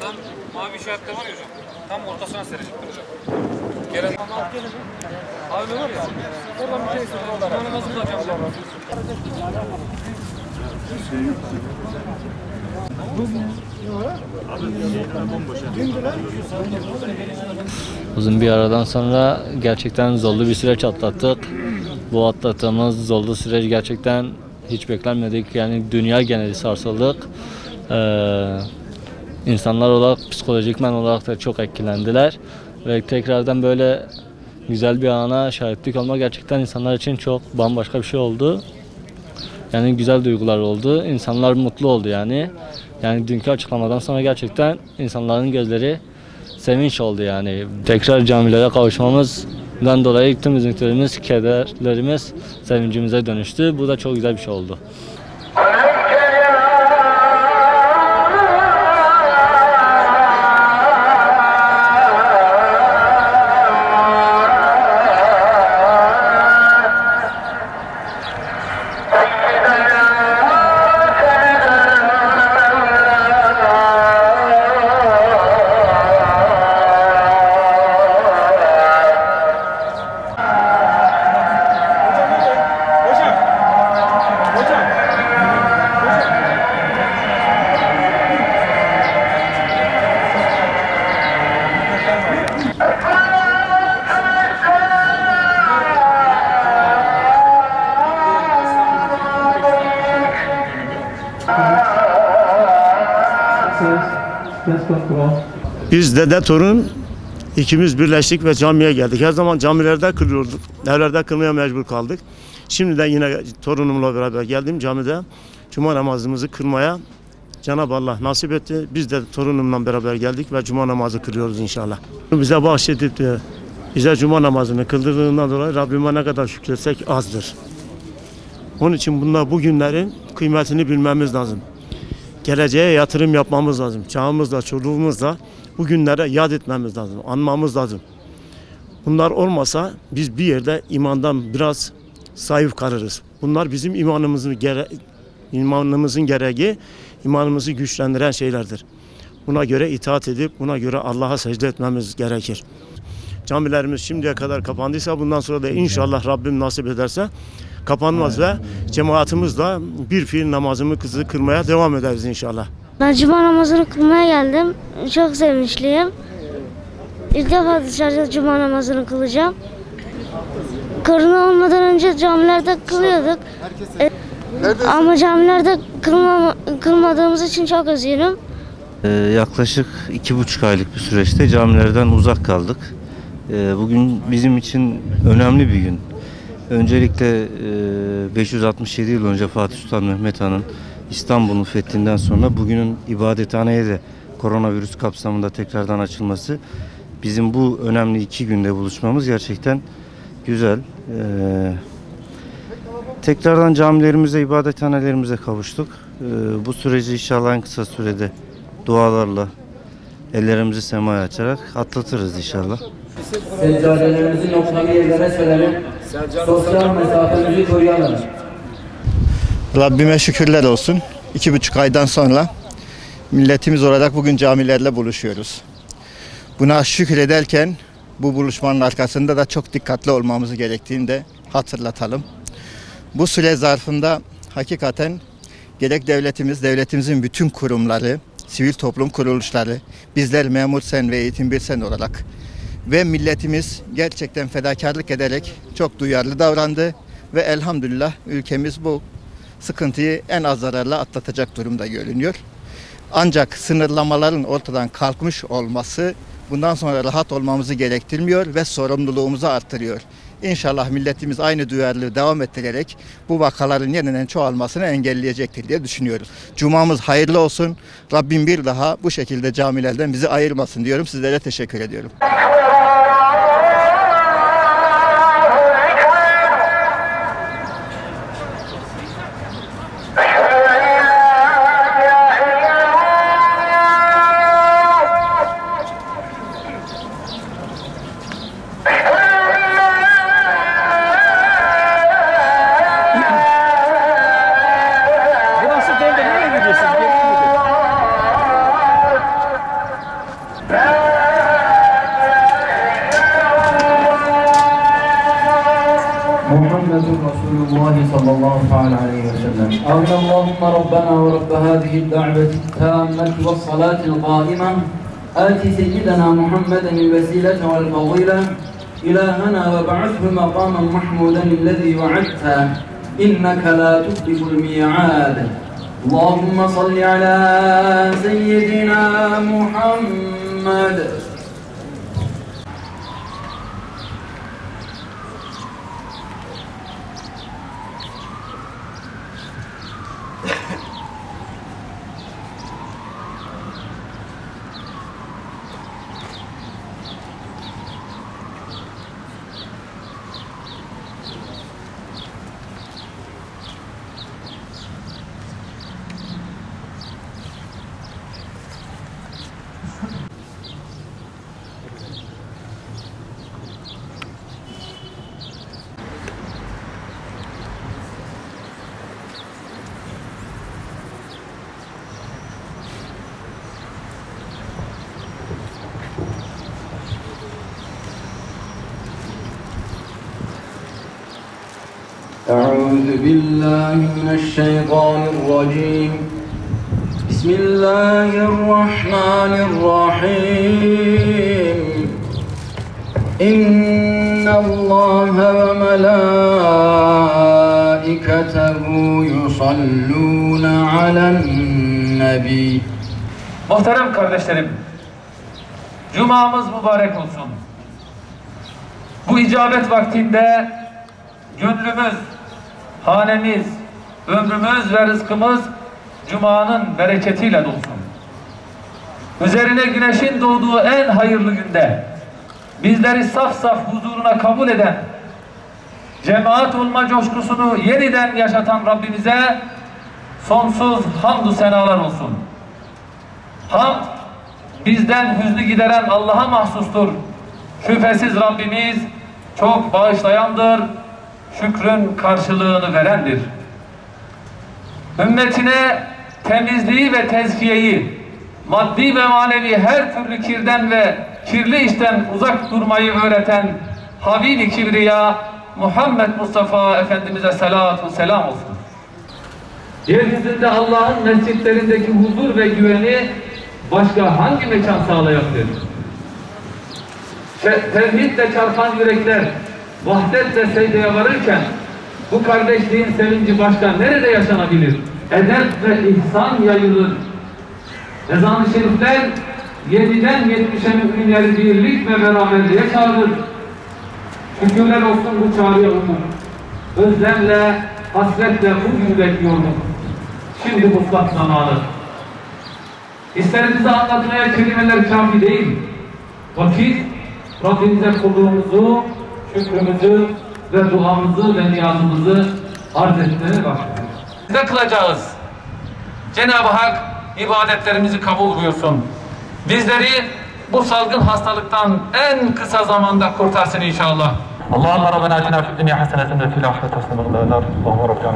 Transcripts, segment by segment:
Tam mavi işaretle var ya hocam. Tam ortasına serecekler hocam. Gelen abi ne var ya? Oradan bir şey istiyorum. Oradan namazı kılacağım. Uzun bir aradan sonra gerçekten zorlu bir süreç atlattık. Bu atlattığımız zorlu süreç gerçekten hiç beklenmedik. Yani dünya geneli sarsıldık. İnsanlar olarak, psikolojikmen olarak da çok etkilendiler. Ve tekrardan böyle güzel bir ana şahitlik olmak gerçekten insanlar için çok bambaşka bir şey oldu. Yani güzel duygular oldu. İnsanlar mutlu oldu yani. Yani dünkü açıklamadan sonra gerçekten insanların gözleri sevinç oldu yani. Tekrar camilere kavuşmamızdan dolayı tüm üzüntülerimiz, kederlerimiz sevincimize dönüştü. Bu da çok güzel bir şey oldu. Biz dede torun ikimiz birleştik ve camiye geldik. Her zaman camilerde kılıyorduk. Evlerde kılmaya mecbur kaldık. Şimdi de yine torunumla beraber geldim camide. Cuma namazımızı kılmaya Cenab-ı Allah nasip etti. Biz de torunumla beraber geldik ve cuma namazı kılıyoruz inşallah. Bize bahşedip de bize cuma namazını kıldırdığından dolayı Rabbime ne kadar şükretsek azdır. Onun için bu günlerin kıymetini bilmemiz lazım. Geleceğe yatırım yapmamız lazım. Çağımızla, çoluğumuzla bu günlere yad etmemiz lazım, anmamız lazım. Bunlar olmasa biz bir yerde imandan biraz zayıf kalırız. Bunlar bizim imanımızın gereği, imanımızı güçlendiren şeylerdir. Buna göre itaat edip, buna göre Allah'a secde etmemiz gerekir. Camilerimiz şimdiye kadar kapandıysa bundan sonra da inşallah Rabbim nasip ederse kapanmaz ve cemaatimizle bir fiil namazımızı kılmaya devam ederiz inşallah. Ben cuma namazını kılmaya geldim. Çok sevinçliyim. İlk defa dışarıda cuma namazını kılacağım. Korona olmadan önce camilerde kılıyorduk. Ama camilerde kılmadığımız için çok üzgünüm. Yaklaşık 2,5 aylık bir süreçte camilerden uzak kaldık. Bugün bizim için önemli bir gün. Öncelikle 567 yıl önce Fatih Sultan Mehmet Han'ın İstanbul'un fethinden sonra bugünün ibadethaneye de koronavirüs kapsamında tekrardan açılması, bizim bu önemli 2 günde buluşmamız gerçekten güzel. Tekrardan camilerimize, ibadethanelerimize kavuştuk. Bu süreci inşallah en kısa sürede dualarla, ellerimizi semaya açarak atlatırız inşallah. Seccadelerimizi noktalı yerlere serelim. Sosyal mesafemizi koruyalım. Rabbime şükürler olsun. 2,5 aydan sonra milletimiz olarak bugün camilerle buluşuyoruz. Buna şükrederken bu buluşmanın arkasında da çok dikkatli olmamız gerektiğini de hatırlatalım. Bu süre zarfında hakikaten gerek devletimizin bütün kurumları, sivil toplum kuruluşları, bizler Memur Sen ve Eğitim Bir Sen olarak ve milletimiz gerçekten fedakarlık ederek çok duyarlı davrandı ve elhamdülillah ülkemiz bu sıkıntıyı en az zararla atlatacak durumda görünüyor. Ancak sınırlamaların ortadan kalkmış olması bundan sonra rahat olmamızı gerektirmiyor ve sorumluluğumuzu artırıyor. İnşallah milletimiz aynı duyarlılığı devam ettirerek bu vakaların yeniden çoğalmasını engelleyecektir diye düşünüyoruz. Cumamız hayırlı olsun. Rabbim bir daha bu şekilde camilerden bizi ayırmasın diyorum. Sizlere teşekkür ediyorum. محمد رسول الله صلى الله تعالى عليه وسلم. آمين اللهم ربنا ورب هذه الدعوة التامة والصلاة القائمة آت سيدنا محمدا الوسيلة والفضيلة إلهنا وابعثه مقاما محمودا الذي وعدته إنك لا تخلف الميعاد. اللهم صل على سيدنا محمد. أعوذ بالله من الشيطان الرجيم. بسم الله الرحمن الرحيم. إن الله وملائكته يصلون على النبي. Muhterem kardeşlerim, Cuma'mız mübarek olsun. Bu icabet vaktinde gönlümüz, hanemiz, ömrümüz ve rızkımız Cuma'nın bereketiyle dolsun. Üzerine güneşin doğduğu en hayırlı günde bizleri saf saf huzuruna kabul eden, cemaat olma coşkusunu yeniden yaşatan Rabbimize sonsuz hamdü senalar olsun. Hamd bizden hüznü gideren Allah'a mahsustur. Şüphesiz Rabbimiz çok bağışlayandır, şükrün karşılığını verendir. Ümmetine temizliği ve tezkiyeyi, maddi ve manevi her türlü kirden ve kirli işten uzak durmayı öğreten Habib-i Kibriya Muhammed Mustafa Efendimiz'e salatu selam olsun. Yeryüzünde Allah'ın mescitlerindeki huzur ve güveni başka hangi mekan sağlayabilir? Tevhidle çarpan yürekler vahdetle secdeye varırken bu kardeşliğin sevinci başka nerede yaşanabilir? Edep ve ihsan yayılır. Ezan-ı şerifler 7'den 70'e müminleri birlik ve beraberliğe çağırır. Şükürler olsun bu çağrıya uyun. Özlemle, hasretle bugün bekliyorduk. Şimdi muslat zamanı. Hislerimizi anlatmaya kelimeler kafi değil. Vakit Rabbimize kulluğumuzu, şükrümüzü ve duamızı ve niyazımızı arz etmeye başlıyor. Ne kılacağız? Cenab-ı Hak ibadetlerimizi kabul buyursun. Bizleri bu salgın hastalıktan en kısa zamanda kurtarsın inşallah. Allahümme Rabbena atina fid dünya haseneten ve fil ahireti haseneten ve qina Allahümme Rabbena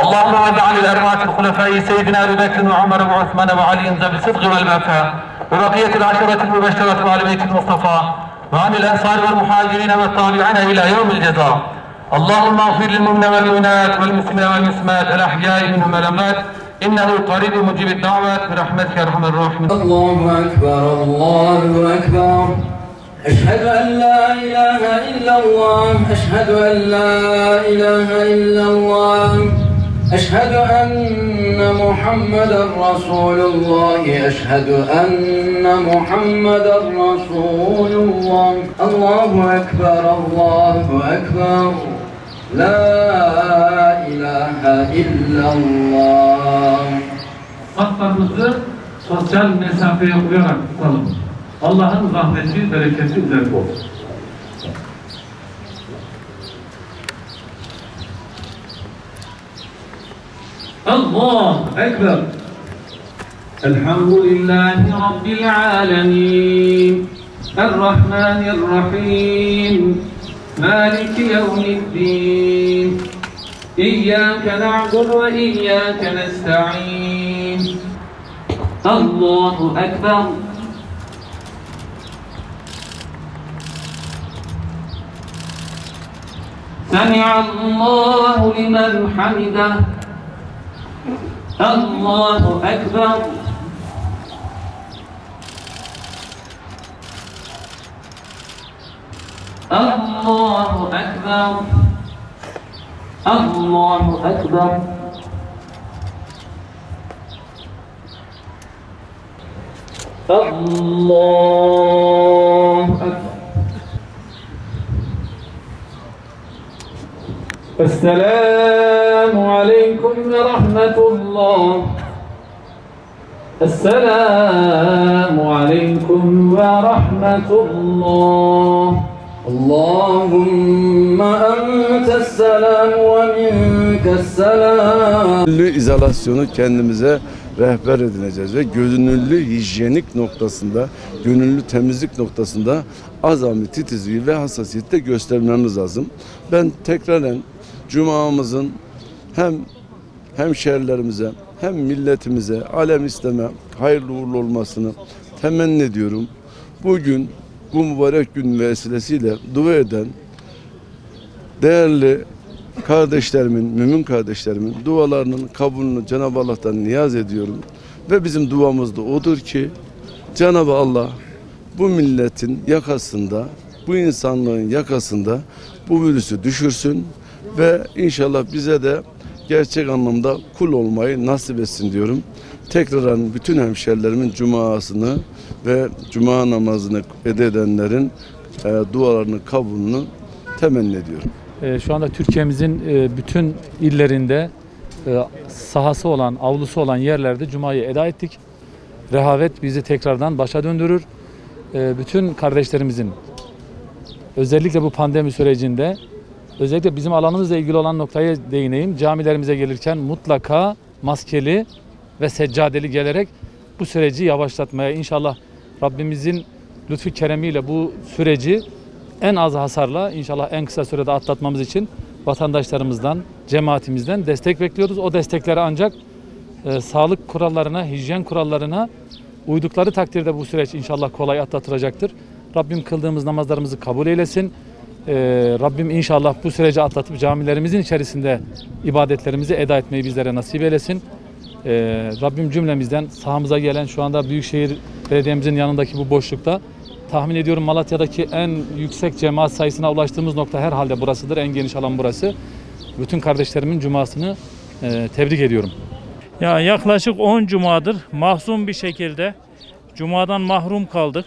اللهم واجعل الأربعة الخلفاء سيدنا أبي بكر وعمر وعثمان وعلي بالصدق والوفاء وبقية العشرة المبشرة وآل بيت المصطفى وعن الأنصار والمهاجرين والتابعين إلى يوم الجزاء. اللهم اغفر للمؤمنين والمؤمنات والمسلمين والمسلمات الأحياء منهم والأموات إنه قريب مجيب الدعوات برحمتك يا أرحم الراحمين. الله أكبر الله أكبر. أشهد أن لا إله إلا الله. أشهد أن لا إله إلا الله. أشهد أن محمدا رسول الله أشهد أن محمدا رسول الله الله أكبر الله أكبر لا إله إلا الله. Saflarımızı sosyal mesafeye uyarak tutalım. Allah'ın rahmeti, bereketi üzerinde olsun. Allahu Ekber. Elhamdülillahi Rabbil alemin. Errahmanirrahim. Maliki yevmiddin. İyyâke na'budu ve iyyâke nesta'in. Allahu Ekber. Semi'allahu limen hamidah. Allahu Ekber. Allahu Ekber. Allahu Ekber. Allahu Ekber. Esselamu aleyküm ve rahmetullah. Esselamu aleyküm ve rahmetullah. Allahümme entes selam ve minkes selam. Gönüllü izolasyonu kendimize rehber edineceğiz ve gönüllü hijyenik noktasında, gönüllü temizlik noktasında azami, titizliği ve hassasiyeti göstermemiz lazım. Ben tekraren Cuma'mızın hem hemşehrilerimize hem milletimize, alem İslam'a hayırlı uğurlu olmasını temenni ediyorum. Bugün bu mübarek gün vesilesiyle dua eden değerli kardeşlerimin, mümin kardeşlerimin dualarının kabulünü Cenab-ı Allah'tan niyaz ediyorum. Ve bizim duamız da odur ki Cenab-ı Allah bu milletin yakasında, bu insanlığın yakasında bu virüsü düşürsün ve inşallah bize de gerçek anlamda kul olmayı nasip etsin diyorum. Tekrardan bütün hemşerilerimin cumasını ve cuma namazını edenlerin dualarının kabulünü temenni ediyorum. Şu anda Türkiye'mizin bütün illerinde sahası olan, avlusu olan yerlerde Cuma'yı eda ettik. Rehavet bizi tekrardan başa döndürür. Bütün kardeşlerimizin özellikle bu pandemi sürecinde özellikle bizim alanımızla ilgili olan noktaya değineyim. Camilerimize gelirken mutlaka maskeli ve seccadeli gelerek bu süreci yavaşlatmaya inşallah Rabbimizin lütfu keremiyle bu süreci en az hasarla inşallah en kısa sürede atlatmamız için vatandaşlarımızdan, cemaatimizden destek bekliyoruz. O destekleri ancak sağlık kurallarına, hijyen kurallarına uydukları takdirde bu süreç inşallah kolay atlatılacaktır. Rabbim kıldığımız namazlarımızı kabul eylesin. Rabbim inşallah bu süreci atlatıp camilerimizin içerisinde ibadetlerimizi eda etmeyi bizlere nasip eylesin. Rabbim cümlemizden sahamıza gelen şu anda Büyükşehir Belediye'mizin yanındaki bu boşlukta tahmin ediyorum Malatya'daki en yüksek cemaat sayısına ulaştığımız nokta herhalde burasıdır. En geniş alan burası. Bütün kardeşlerimin cumasını tebrik ediyorum. Ya yaklaşık 10 cumadır mahzun bir şekilde cumadan mahrum kaldık.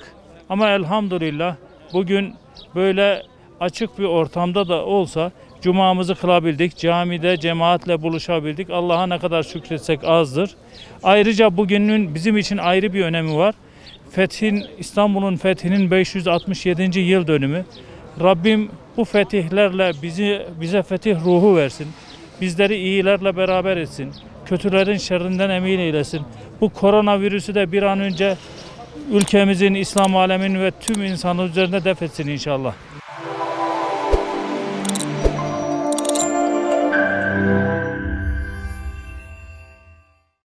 Ama elhamdülillah bugün böyle açık bir ortamda da olsa cumamızı kılabildik. Camide cemaatle buluşabildik. Allah'a ne kadar şükretsek azdır. Ayrıca bugünün bizim için ayrı bir önemi var. İstanbul'un fethinin 567. yıl dönümü. Rabbim bu fetihlerle bize fetih ruhu versin. Bizleri iyilerle beraber etsin. Kötülerin şerrinden emin eylesin. Bu koronavirüsü de bir an önce ülkemizin, İslam aleminin ve tüm insanlık üzerine def etsin inşallah.